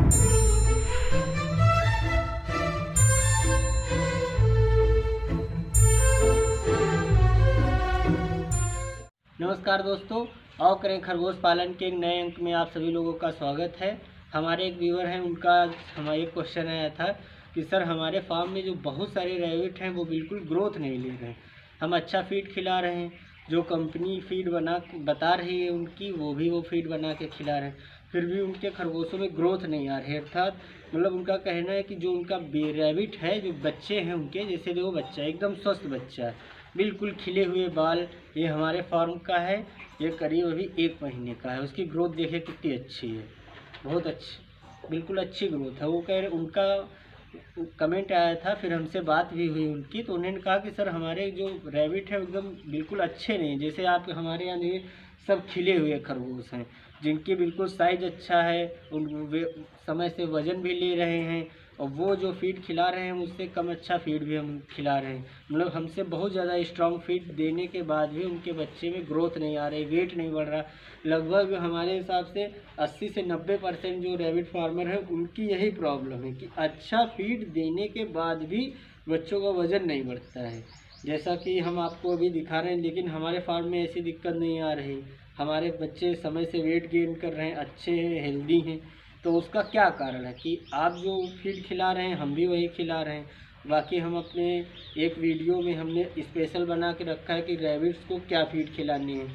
नमस्कार दोस्तों, आओ करें खरगोश पालन के एक नए अंक में आप सभी लोगों का स्वागत है। हमारे एक व्यूअर हैं, उनका हमारा एक क्वेश्चन आया था कि सर हमारे फार्म में जो बहुत सारे रैबिट हैं वो बिल्कुल ग्रोथ नहीं ले रहे हैं। हम अच्छा फीड खिला रहे हैं, जो कंपनी फीड बता रही है उनकी वो फीड बना के खिला रहे हैं, फिर भी उनके खरगोशों में ग्रोथ नहीं आ रही है। अर्थात मतलब उनका कहना है कि जो उनका रैबिट है, जो बच्चे हैं उनके, जैसे वो बच्चा एकदम स्वस्थ बच्चा है, बिल्कुल खिले हुए बाल। ये हमारे फार्म का है, ये करीब अभी 1 महीने का है। उसकी ग्रोथ देखिए कितनी अच्छी है, बहुत अच्छी, बिल्कुल अच्छी ग्रोथ है। वो कह रहे, उनका कमेंट आया था, फिर हमसे बात भी हुई उनकी, तो उन्होंने कहा कि सर हमारे जो रैबिट है एकदम बिल्कुल अच्छे नहीं, जैसे आप हमारे यहाँ ये सब खिले हुए खरगोश हैं जिनकी बिल्कुल साइज अच्छा है, वे समय से वज़न भी ले रहे हैं, और वो जो फीड खिला रहे हैं उससे कम अच्छा फीड भी हम खिला रहे हैं। मतलब हमसे बहुत ज़्यादा स्ट्रॉन्ग फीड देने के बाद भी उनके बच्चे में ग्रोथ नहीं आ रही, वेट नहीं बढ़ रहा। लगभग हमारे हिसाब से 80 से 90% जो रैबिट फार्मर है उनकी यही प्रॉब्लम है कि अच्छा फीड देने के बाद भी बच्चों का वज़न नहीं बढ़ता है, जैसा कि हम आपको अभी दिखा रहे हैं। लेकिन हमारे फार्म में ऐसी दिक्कत नहीं आ रही, हमारे बच्चे समय से वेट गेन कर रहे हैं, अच्छे हैं, हेल्दी हैं। तो उसका क्या कारण है कि आप जो फीड खिला रहे हैं हम भी वही खिला रहे हैं। बाकी हम अपने एक वीडियो में हमने स्पेशल बना के रखा है कि रैबिट्स को क्या फीड खिलानी है,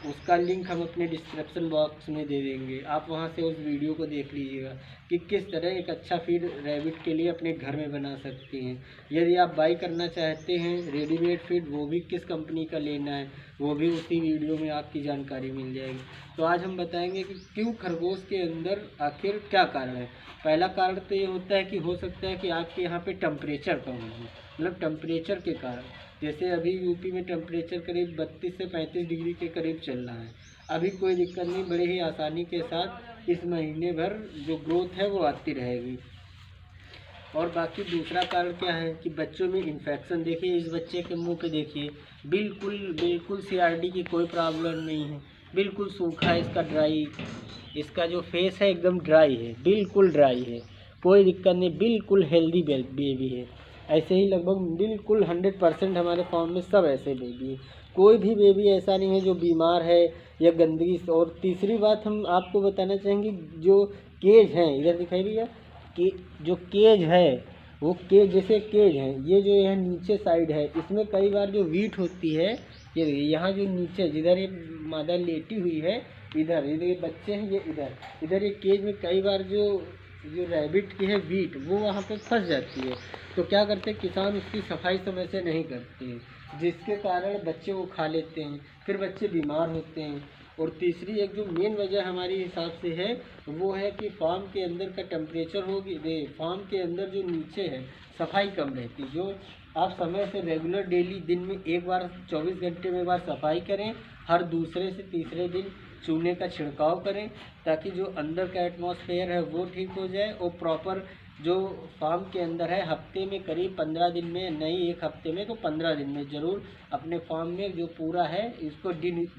उसका लिंक हम अपने डिस्क्रिप्शन बॉक्स में दे देंगे, आप वहां से उस वीडियो को देख लीजिएगा कि किस तरह एक अच्छा फीड रैबिट के लिए अपने घर में बना सकते हैं। यदि आप बाई करना चाहते हैं रेडीमेड फीड, वो भी किस कंपनी का लेना है, वो भी उसी वीडियो में आपकी जानकारी मिल जाएगी। तो आज हम बताएंगे कि क्यों खरगोश के अंदर आखिर क्या कारण है। पहला कारण तो ये होता है कि हो सकता है कि आपके यहाँ पे टेम्परेचर कम हो, मतलब टेम्परेचर के कारण। जैसे अभी यूपी में टेम्परेचर करीब 32 से 35 डिग्री के करीब चल रहा है। अभी कोई दिक्कत नहीं, बड़े ही आसानी के साथ इस महीने भर जो ग्रोथ है वो आती रहेगी। और बाकी दूसरा कारण क्या है कि बच्चों में इन्फेक्शन। देखिए इस बच्चे के मुंह पे देखिए, बिल्कुल बिल्कुल सीआरडी की कोई प्रॉब्लम नहीं है, बिल्कुल सूखा है इसका, ड्राई, इसका जो फेस है एकदम ड्राई है, बिल्कुल ड्राई है, कोई दिक्कत नहीं, बिल्कुल हेल्दी बेबी है। ऐसे ही लगभग बिल्कुल 100% हमारे फार्म में सब ऐसे बेबी है, कोई भी बेबी ऐसा नहीं है जो बीमार है या गंदगी से। और तीसरी बात हम आपको बताना चाहेंगे, जो केज हैं, इधर दिखाई भैया, कि जो केज है वो केज, जैसे केज है, ये जो यह नीचे साइड है इसमें कई बार जो वीट होती है, ये यहाँ जो नीचे जिधर ये मादा लेटी हुई है, इधर ये बच्चे हैं, ये इधर ये केज में कई बार जो रैबिट की है वीट, वो वहाँ पे फंस जाती है। तो क्या करते हैं किसान, उसकी सफाई समय से नहीं करते हैं, जिसके कारण बच्चे वो खा लेते हैं, फिर बच्चे बीमार होते हैं। और तीसरी एक जो मेन वजह हमारे हिसाब से है वो है कि फार्म के अंदर का टेम्परेचर होगी, फार्म के अंदर जो नीचे है सफाई कम रहती। जो आप समय से रेगुलर डेली दिन में एक बार 24 घंटे में एक बार सफाई करें, हर दूसरे से तीसरे दिन चूने का छिड़काव करें, ताकि जो अंदर का एटमॉस्फेयर है वो ठीक हो जाए। और प्रॉपर जो फार्म के अंदर है, हफ्ते में करीब 15 दिन में, नहीं एक हफ्ते में तो 15 दिन में ज़रूर अपने फार्म में जो पूरा है इसको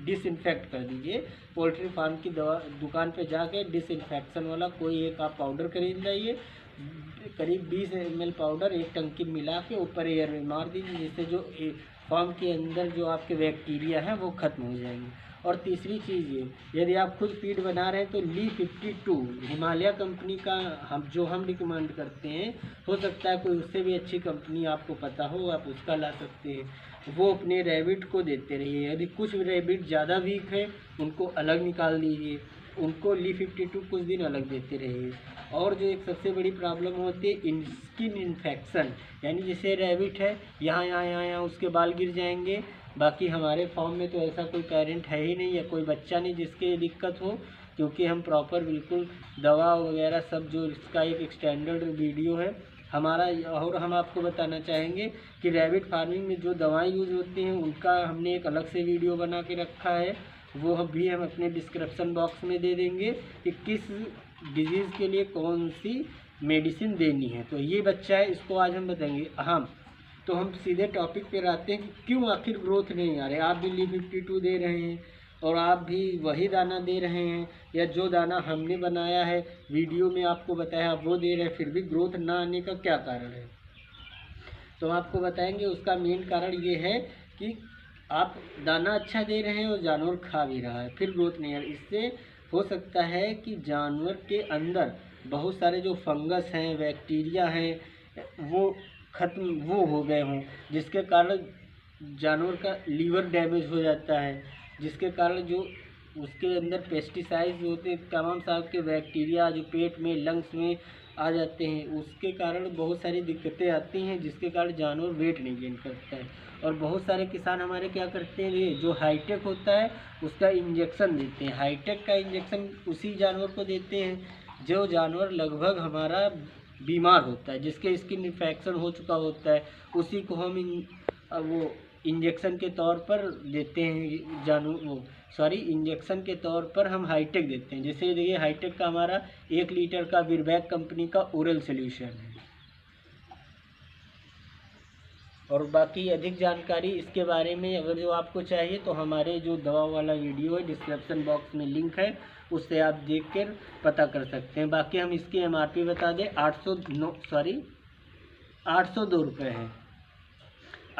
डिसइंफेक्ट कर दीजिए। पोल्ट्री फार्म की दवा दुकान पे जाके डिसइंफेक्शन वाला कोई एक आप पाउडर खरीद लाइए, करीब 20 ml पाउडर एक टंकी मिला के ऊपर एयर में मार दीजिए, जिससे जो फार्म के अंदर जो आपके बैक्टीरिया हैं वो ख़त्म हो जाएंगे। और तीसरी चीज़ ये, यदि आप खुद फीड बना रहे हैं तो ली 52 हिमालय कंपनी का हम रिकमेंड करते हैं, हो सकता है कोई उससे भी अच्छी कंपनी आपको पता हो, आप उसका ला सकते हैं। वो अपने रैबिट को देते रहिए। यदि कुछ रैबिट ज़्यादा वीक है उनको अलग निकाल दीजिए, उनको ली 52 कुछ दिन अलग देते रहिए। और जो एक सबसे बड़ी प्रॉब्लम होती है स्किन इन्फेक्शन, यानी जैसे रैबिट है यहाँ उसके बाल गिर जाएंगे। बाकी हमारे फार्म में तो ऐसा कोई पेरेंट है ही नहीं, या कोई बच्चा नहीं जिसके दिक्कत हो, क्योंकि हम प्रॉपर बिल्कुल दवा वगैरह सब, जो इसका एक स्टैंडर्ड वीडियो है हमारा। और हम आपको बताना चाहेंगे कि रैबिट फार्मिंग में जो दवाएं यूज़ होती हैं उनका हमने एक अलग से वीडियो बना के रखा है, वो भी हम अपने डिस्क्रिप्शन बॉक्स में दे देंगे कि किस डिजीज़ के लिए कौन सी मेडिसिन देनी है। तो ये बच्चा है, इसको आज हम बताएंगे। हाँ, तो हम सीधे टॉपिक पे आते हैं कि क्यों आखिर ग्रोथ नहीं आ रहे। आप भी ली 52 दे रहे हैं और आप भी वही दाना दे रहे हैं या जो दाना हमने बनाया है वीडियो में आपको बताया आप वो दे रहे हैं, फिर भी ग्रोथ ना आने का क्या कारण है? तो हम आपको बताएंगे। उसका मेन कारण ये है कि आप दाना अच्छा दे रहे हैं और जानवर खा भी रहा है, फिर ग्रोथ नहीं आ रही। इससे हो सकता है कि जानवर के अंदर बहुत सारे जो फंगस हैं, बैक्टीरिया हैं, वो हो गए हों, जिसके कारण जानवर का लीवर डैमेज हो जाता है, जिसके कारण जो उसके अंदर पेस्टिसाइड्स होते हैं, तमाम साल के बैक्टीरिया जो पेट में, लंग्स में आ जाते हैं, उसके कारण बहुत सारी दिक्कतें आती हैं, जिसके कारण जानवर वेट नहीं गेन करता है। और बहुत सारे किसान हमारे क्या करते हैं, ये जो हाईटेक होता है उसका इंजेक्शन देते हैं। हाईटेक का इंजेक्शन उसी जानवर को देते हैं जो जानवर लगभग हमारा बीमार होता है, जिसके स्किन इन्फेक्शन हो चुका होता है, उसी को हम वो इंजेक्शन के तौर पर देते हैं। इंजेक्शन के तौर पर हम हाईटेक देते हैं। जैसे देखिए हाईटेक का हमारा 1 लीटर का विरबैक कंपनी का ओरल सोल्यूशन है। और बाकी अधिक जानकारी इसके बारे में अगर जो आपको चाहिए तो हमारे जो दवा वाला वीडियो है डिस्क्रिप्शन बॉक्स में लिंक है, उससे आप देख कर पता कर सकते हैं। बाकी हम इसकी MRP बता दें, 802 रुपये है।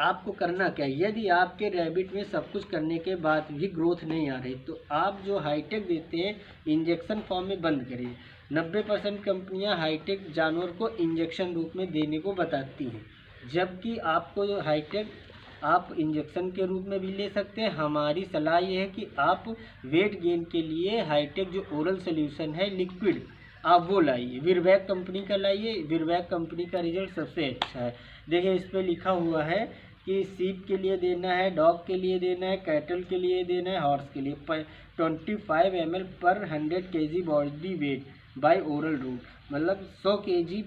आपको करना क्या है, यदि आपके रैबिट में सब कुछ करने के बाद भी ग्रोथ नहीं आ रही तो आप जो हाईटेक देते हैं इंजेक्शन फॉर्म में बंद करिए। 90% कंपनियां हाईटेक जानवर को इंजेक्शन रूप में देने को बताती हैं, जबकि आपको जो हाईटेक आप इंजेक्शन के रूप में भी ले सकते हैं। हमारी सलाह ये है कि आप वेट गेन के लिए हाईटेक जो ओरल सोल्यूशन है लिक्विड, आप वो लाइए, विरबैक कंपनी का लाइए। विरबैक कंपनी का रिजल्ट सबसे अच्छा है। देखिए इस पर लिखा हुआ है कि सीप के लिए देना है, डॉग के लिए देना है, कैटल के लिए देना है, हॉर्स के लिए 25 ml पर 100 kg body weight by oral route, मतलब 100 kg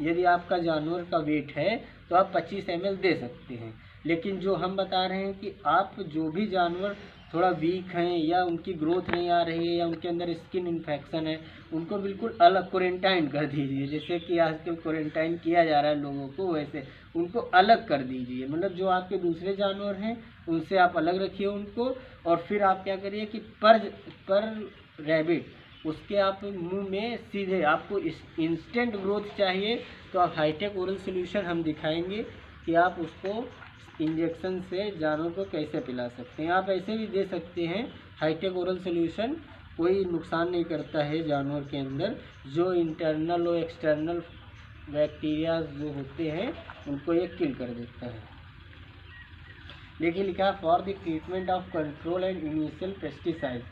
यदि आपका जानवर का वेट है तो आप 25 ml दे सकते हैं। लेकिन जो हम बता रहे हैं कि आप जो भी जानवर थोड़ा वीक हैं या उनकी ग्रोथ नहीं आ रही है या उनके अंदर स्किन इन्फेक्शन है, उनको बिल्कुल अलग क्वारंटाइन कर दीजिए। जैसे कि आजकल क्वारंटाइन किया जा रहा है लोगों को, वैसे उनको अलग कर दीजिए। मतलब जो आपके दूसरे जानवर हैं उनसे आप अलग रखिए उनको। और फिर आप क्या करिए कि पर रैबिट उसके आप मुंह में सीधे, आपको इंस्टेंट ग्रोथ चाहिए तो आप हाईटेक ओरल सोल्यूशन हम दिखाएंगे कि आप उसको इंजेक्शन से जानवर को कैसे पिला सकते हैं। आप ऐसे भी दे सकते हैं। हाईटेक ओरल सोल्यूशन कोई नुकसान नहीं करता है जानवर के अंदर, जो इंटरनल और एक्सटर्नल बैक्टीरिया जो होते हैं उनको ये किल कर देता है। देखिए लिखा है for the treatment of control and initial pesticide,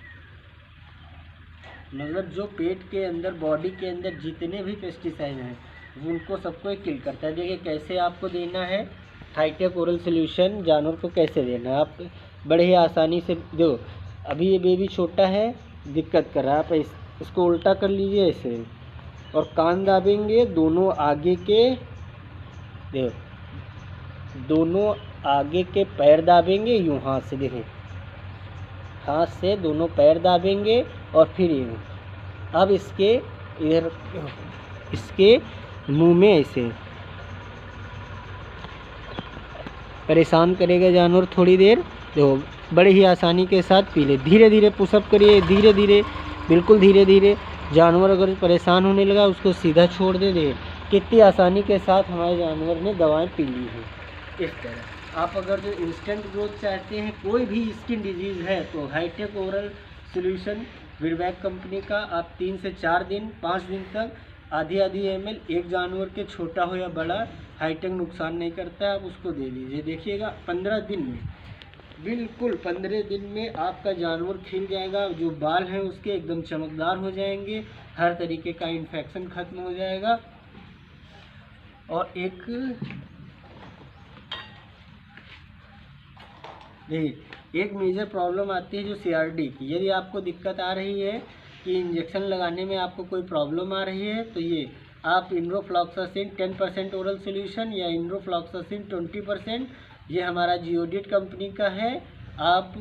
मतलब जो पेट के अंदर, बॉडी के अंदर जितने भी पेस्टिसाइड हैं उनको सबको किल करता है। देखिए कैसे आपको देना है हाईटेक ओरल सोल्यूशन, जानवर को कैसे देना है। आप बड़े ही आसानी से दो। अभी ये बेबी छोटा है, दिक्कत कर रहा है, आप इसको उल्टा कर लीजिए ऐसे और कान दाबेंगे दोनों आगे के, देखो दोनों आगे के पैर दाबेंगे यूँ हाथ से, देखें हाथ से दोनों पैर दाबेंगे और फिर यूँ। अब इसके इधर इसके मुंह में ऐसे परेशान करेगा जानवर थोड़ी देर, देखो बड़े ही आसानी के साथ पी ले। धीरे धीरे पुशअप करिए, धीरे धीरे, बिल्कुल धीरे धीरे। जानवर अगर परेशान होने लगा उसको सीधा छोड़ दे। कितनी आसानी के साथ हमारे जानवर ने दवाएं पी ली हैं। इस तरह आप अगर जो इंस्टेंट ग्रोथ चाहते हैं, कोई भी स्किन डिजीज़ है, तो हाईटेक ओरल सोल्यूशन विरबैक कंपनी का आप 3 से 4 दिन 5 दिन तक आधी ml, एक जानवर के छोटा हो या बड़ा, हाईटेक नुकसान नहीं करता है, आप उसको दे दीजिए। देखिएगा 15 दिन में, बिल्कुल 15 दिन में आपका जानवर खिल जाएगा, जो बाल हैं उसके एकदम चमकदार हो जाएंगे, हर तरीके का इन्फेक्शन खत्म हो जाएगा। और एक मेजर प्रॉब्लम आती है जो CRD की। यदि आपको दिक्कत आ रही है कि इंजेक्शन लगाने में आपको कोई प्रॉब्लम आ रही है, तो ये आप इंड्रोफ्लॉक्सासिन 10% ओरल सोल्यूशन या इंड्रोफ्लॉक्सासिन 20%, ये हमारा जियोडिट कंपनी का है। आप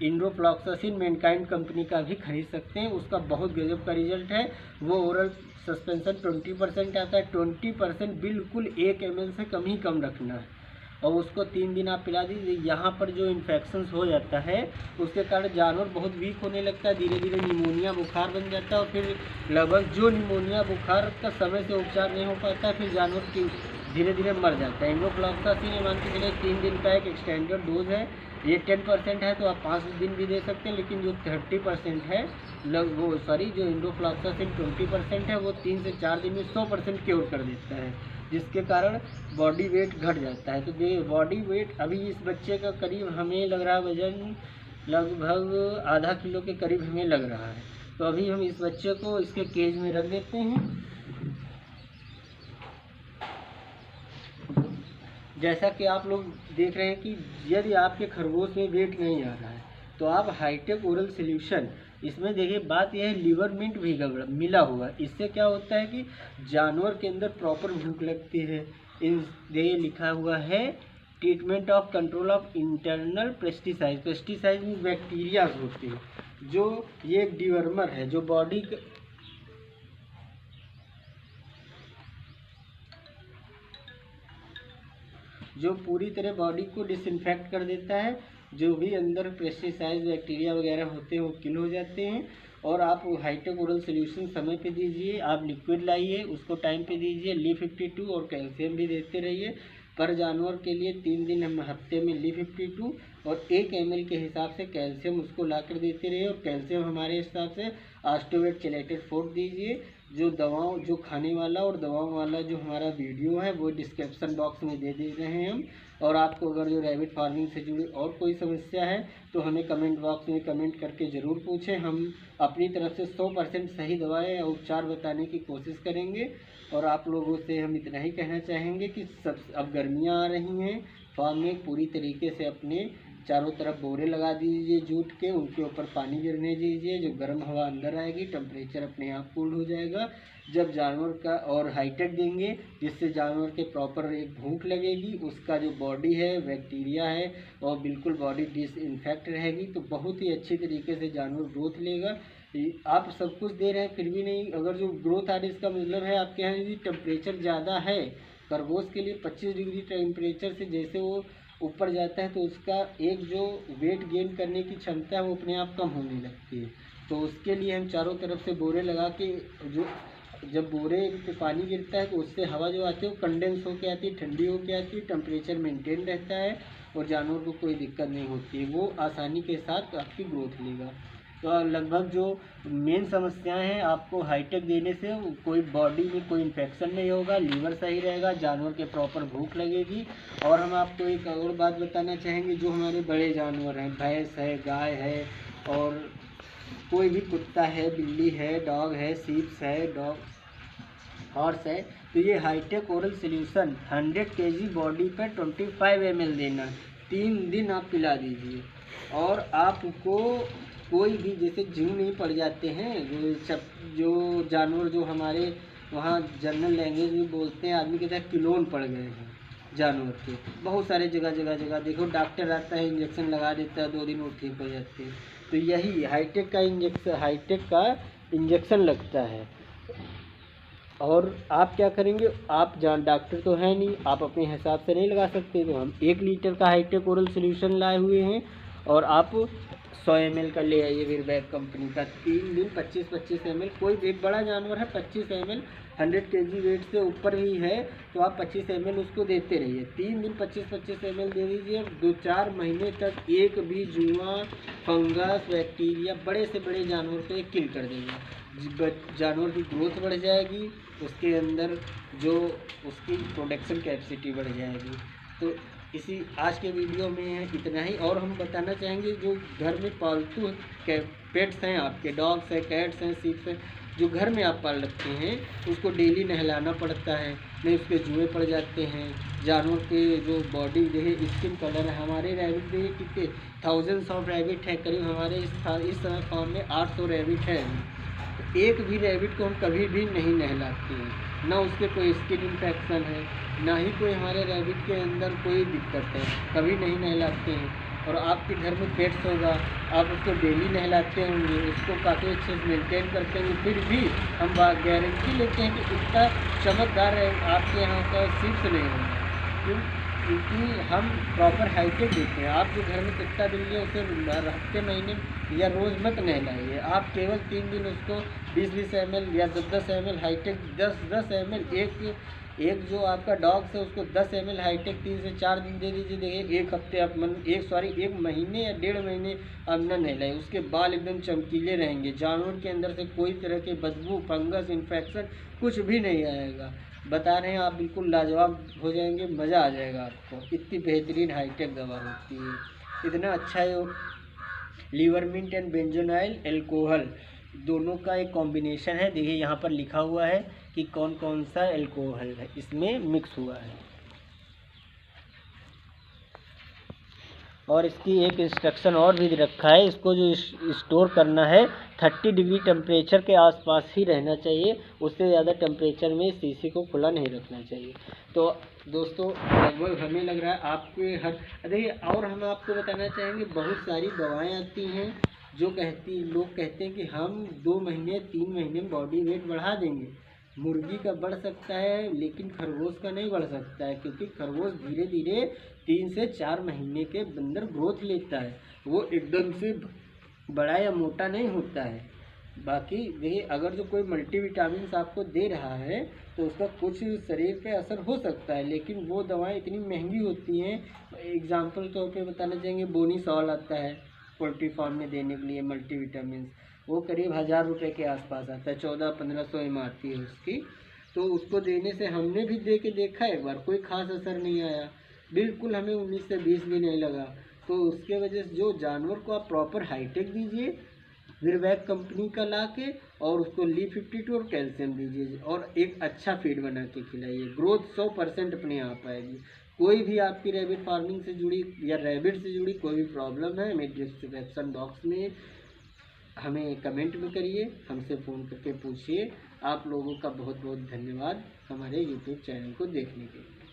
इंड्रोफ्लॉक्सासिन मैनकाइंड कंपनी का भी खरीद सकते हैं, उसका बहुत गजब का रिजल्ट है। वो ओरल सस्पेंशन 20% आता है, 20% बिल्कुल 1 ml से कम ही कम रखना है। और उसको 3 दिन आप पिला दीजिए। यहाँ पर जो इन्फेक्शंस हो जाता है उसके कारण जानवर बहुत वीक होने लगता है, धीरे धीरे निमोनिया बुखार बन जाता है, और फिर लगभग जो निमोनिया बुखार का समय से उपचार नहीं हो पाता है, फिर जानवर की धीरे धीरे मर जाता है। एंडोफ्लॉक्सासिन मान के चलिए 3 दिन का एक एक्सटेंडेड डोज है, ये 10% है तो आप 5 दिन भी दे सकते हैं, लेकिन जो 30% है जो एंडोफ्लॉक्सासिन 20% है वो 3 से 4 दिन में 100% क्योर कर देता है, जिसके कारण बॉडी वेट घट जाता है। तो बॉडी वेट अभी इस बच्चे का करीब हमें लग रहा है वजन लगभग आधा किलो के करीब हमें लग रहा है। तो अभी हम इस बच्चे को इसके केज में रख देते हैं। जैसा कि आप लोग देख रहे हैं कि यदि आपके खरगोश में वेट नहीं आ रहा है तो आप हाईटेक ओरल सॉल्यूशन, इसमें देखिए बात यह है लिवर मिंट भी मिला हुआ, इससे क्या होता है कि जानवर के अंदर प्रॉपर भूख लगती है। ये लिखा हुआ है treatment of control of internal pesticide. Pesticide में बैक्टीरिया होते हैं, जो ये एक डिवर्मर है जो बॉडी जो पूरी तरह बॉडी को डिसइंफेक्ट कर देता है। जो भी अंदर पेस्टिसाइड बैक्टीरिया वगैरह होते हैं वो किल हो जाते हैं। और आप हाईटेक ओरल सॉल्यूशन समय पे दीजिए, आप लिक्विड लाइए, उसको टाइम पे दीजिए, Li52 और कैल्शियम भी देते रहिए। पर जानवर के लिए 3 दिन हम हफ्ते में Li52 और 1 ml के हिसाब से कैल्शियम उसको ला कर देते रहिए। और कैल्शियम हमारे हिसाब से ऑस्टियोवेट चेलेटेड फोर्ट दीजिए। जो दवाओं जो खाने वाला और दवाओं वाला जो हमारा वीडियो है वो डिस्क्रिप्शन बॉक्स में दे रहे हैं हम। और आपको अगर जो रैबिट फार्मिंग से जुड़ी और कोई समस्या है तो हमें कमेंट बॉक्स में कमेंट करके ज़रूर पूछें। हम अपनी तरफ से 100% सही दवाएं और उपचार बताने की कोशिश करेंगे। और आप लोगों से हम इतना ही कहना चाहेंगे कि अब गर्मियाँ आ रही हैं, फार्म में पूरी तरीके से अपने चारों तरफ बोरे लगा दीजिए जूट के, उनके ऊपर पानी गिरने दीजिए, जो गर्म हवा अंदर आएगी टेम्परेचर अपने आप कूल हो जाएगा। जब जानवर का और हाईटेक देंगे जिससे जानवर के प्रॉपर एक भूख लगेगी, उसका जो बॉडी है बैक्टीरिया है और बिल्कुल बॉडी डिसइंफेक्ट रहेगी, तो बहुत ही अच्छी तरीके से जानवर ग्रोथ लेगा। आप सब कुछ दे रहे हैं फिर भी नहीं, अगर जो ग्रोथ आ रही है इसका मतलब है आपके यहाँ यदि टेम्परेचर ज़्यादा है खरगोश के लिए 25 डिग्री टेम्परेचर से जैसे वो ऊपर जाता है तो उसका एक जो वेट गेन करने की क्षमता है वो अपने आप कम होने लगती है। तो उसके लिए हम चारों तरफ से बोरे लगा के, जो जब बोरे पे पानी गिरता है तो उससे हवा जो आती है वो कंडेंस होके आती है, ठंडी होके आती है, टेम्परेचर मेंटेन रहता है और जानवर को कोई दिक्कत नहीं होती है, वो आसानी के साथ आपकी ग्रोथ लेगा। तो लगभग जो मेन समस्याएं हैं आपको हाईटेक देने से कोई बॉडी में कोई इन्फेक्शन नहीं होगा, लीवर सही रहेगा, जानवर के प्रॉपर भूख लगेगी। और हम आपको एक और बात बताना चाहेंगे, जो हमारे बड़े जानवर हैं, भैंस है, गाय है और कोई भी कुत्ता है, बिल्ली है, डॉग है, सीप्स है, हॉर्स है, तो ये hi-tech oral solution 100 kg body पर 25 ml देना, 3 दिन आप पिला दीजिए। और आपको कोई भी जैसे जू नहीं पड़ जाते हैं, जो जानवर जो हमारे वहाँ जनरल लैंग्वेज में बोलते हैं, आदमी कहता है किलोन पड़ गए हैं जानवर के, बहुत सारे जगह देखो डॉक्टर आता है इंजेक्शन लगा देता है, 2 दिन वो ठीक हो जाते हैं। तो यही हाईटेक का इंजेक्शन लगता है। और आप क्या करेंगे, आप डॉक्टर तो है नहीं, आप अपने हिसाब से नहीं लगा सकते, तो हम 1 लीटर का हाईटेक ओरल सॉल्यूशन लाए हुए हैं और आप 100 ml का ले आइए वीरबैग कंपनी का। 3 दिन 25-25 ml, कोई एक बड़ा जानवर है 25 ml 100 kg वेट से ऊपर ही है तो आप 25 ml उसको देते रहिए। 3 दिन 25-25 ml दे दीजिए। 2-4 महीने तक एक भी जुआ, फंगस, बैक्टीरिया बड़े से बड़े जानवर को एक किल कर देगा। जानवर की ग्रोथ बढ़ जाएगी, उसके अंदर जो उसकी प्रोडक्शन कैपेसिटी बढ़ जाएगी। तो इसी आज के वीडियो में इतना ही। और हम बताना चाहेंगे जो घर में पालतू पेट्स हैं आपके, डॉग्स हैं, कैट्स हैं, सीप्स हैं, जो घर में आप पाल रखते हैं उसको डेली नहलाना पड़ता है, नहीं उसके जुए पड़ जाते हैं। जानवर के जो बॉडी देखिए, स्किन कलर है, हमारे रैबिट देखिए कितने थाउजेंड्स ऑफ रैबिट है, करीब हमारे इस समय फार्म में 800 रैबिट है। तो एक भी रैबिट को हम कभी भी नहीं नहलाते हैं, ना उसके कोई स्किन इन्फेक्शन है, ना ही कोई हमारे रैबिट के अंदर कोई दिक्कत है, कभी नहीं नहलाते हैं। और आपके घर में पेट्स होगा, आप उसको डेली नहलाते होंगे, उसको काफ़ी अच्छे से मेंटेन करते होंगे, फिर भी हम गारंटी लेते हैं कि इतना चमकदार है आपके यहाँ का सिर्फ नहीं होगा। क्यों? क्योंकि हम प्रॉपर हाइटेक देते हैं। आप जो घर में कुत्ता बिल्ली है उसे हर हफ्ते महीने या रोज़ मत नहलाइए। आप केवल 3 दिन उसको 20-20 ml या 10-10 ml हाइटेक 10-10 ml एक जो आपका डॉग्स है उसको 10 ml हाईटेक 3 से 4 दिन दे दीजिए। देखिए एक हफ्ते आप एक महीने या 1.5 महीने आप न नहलाए, उसके बाल एकदम चमकीले रहेंगे। जानवर के अंदर से कोई तरह के बदबू, फंगस, इन्फेक्शन कुछ भी नहीं आएगा। बता रहे हैं, आप बिल्कुल लाजवाब हो जाएंगे, मज़ा आ जाएगा आपको। इतनी बेहतरीन हाईटेक दवा होती है, इतना अच्छा है। लीवरमिंट एंड बेंजोनाइल एल्कोहल दोनों का एक कॉम्बिनेशन है। देखिए यहाँ पर लिखा हुआ है कि कौन कौन सा एल्कोहल है इसमें मिक्स हुआ है। और इसकी एक इंस्ट्रक्शन और भी रखा है, इसको जो स्टोर करना है 30 डिग्री टेम्परेचर के आसपास ही रहना चाहिए। उससे ज़्यादा टेम्परेचर में शीशी को खुला नहीं रखना चाहिए। तो दोस्तों लगभग हमें लग रहा है आपके हर देखिए, और हम आपको बताना चाहेंगे बहुत सारी दवाएं आती हैं जो लोग कहते हैं कि हम 2 महीने 3 महीने में बॉडी वेट बढ़ा देंगे। मुर्गी का बढ़ सकता है लेकिन खरगोश का नहीं बढ़ सकता है, क्योंकि खरगोश धीरे धीरे 3 से 4 महीने के अंदर ग्रोथ लेता है। वो एकदम से बड़ा या मोटा नहीं होता है। बाकी देखिए, अगर जो कोई मल्टीविटामिन आपको दे रहा है तो उसका कुछ शरीर पे असर हो सकता है, लेकिन वो दवाएं इतनी महंगी होती हैं। एग्जाम्पल तौर पे बताना चाहेंगे, बोनीसॉल आता है पोल्ट्री फार्म में देने के लिए मल्टीविटामिन, वो करीब 1000 रुपये के आसपास आता है। 1400-1500 MRP है उसकी। तो उसको देने से हमने भी दे के देखा एक बार, कोई ख़ास असर नहीं आया, बिल्कुल हमें 19 से 20 भी नहीं लगा। तो उसके वजह से जो जानवर को आप प्रॉपर हाईटेक दीजिए विरवैक कंपनी का ला के, और उसको ली52 और कैल्शियम दीजिए, और एक अच्छा फीड बना के खिलाइए। ग्रोथ 100% अपने आप आएगी। कोई भी आपकी रैबिट फार्मिंग से जुड़ी या रैबिट से जुड़ी कोई भी प्रॉब्लम है, हमें डिस्क्रिप्शन बॉक्स में हमें कमेंट में करिए, हमसे फ़ोन करके पूछिए। आप लोगों का बहुत बहुत धन्यवाद हमारे यूट्यूब चैनल को देखने के लिए।